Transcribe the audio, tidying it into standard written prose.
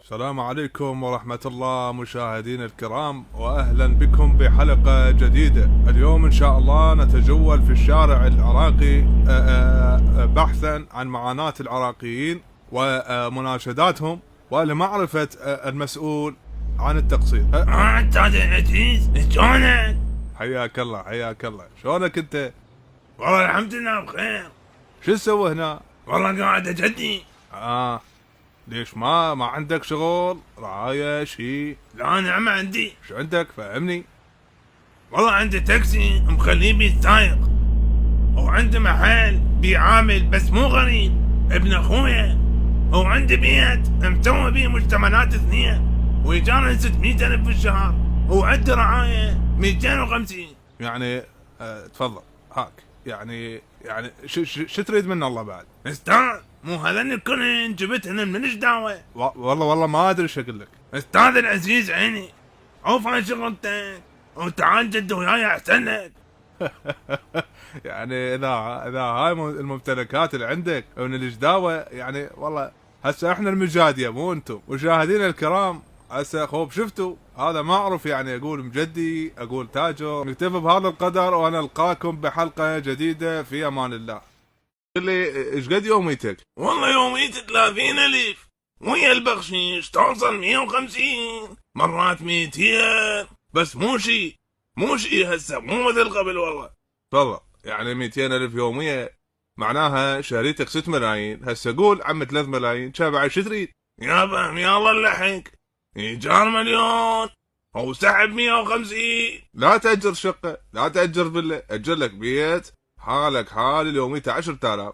السلام عليكم ورحمة الله مشاهدين الكرام، وأهلا بكم بحلقة جديدة. اليوم إن شاء الله نتجول في الشارع العراقي بحثا عن معاناة العراقيين ومناشداتهم ولمعرفة المسؤول عن التقصير. أستاذ العزيز، شلونك؟ حياك الله حياك الله، شلونك أنت؟ والله الحمد لله بخير. شو تسوي هنا؟ والله قاعد أجدي. ليش ما عندك شغل رعاية شي؟ لا نعم عندي. شو عندك فهمني؟ والله عندي تاكسي مخليه بيستايق، وعندي محل بيعامل بس مو غريب، ابن اخويا، وعندي بيت مسوي بيه مجتمعات اثنين وإيجاره 600,000 في الشهر، وعندي رعاية 250. يعني تفضل هاك. يعني شو تريد من الله بعد؟ استاذ مو هذني الكلن جبتهن ماليش دعوة. والله ما ادري شو اقول لك. استاذ العزيز عيني، عوف عن شغلتك وتعال جد وياي احسن لك. يعني اذا هاي الممتلكات اللي عندك ونلش دعوة، يعني والله هسه احنا المجادية مو انتم. مشاهدينا الكرام هسه خوب شفتوا هذا ما اعرف، يعني اقول مجدي اقول تاجر. نكتفي بهذا القدر وانا القاكم بحلقة جديدة في امان الله. قل لي ايش قد يوميتك؟ والله يوميتي 30,000 ويا البخشيش توصل 150 مرات 200، بس مو شي هسه مو مثل قبل والله. تفضل. يعني 200,000 يومية معناها شريتك 6 ملايين، هسه قول عم 3 ملايين، بعد شو تريد؟ يابا يا الله اللحق، ايجار 1,000,000 او سحب 150. لا تأجر شقة، لا تأجر فيلا، أجر لك بيت حالك حال اليوميته 10,000.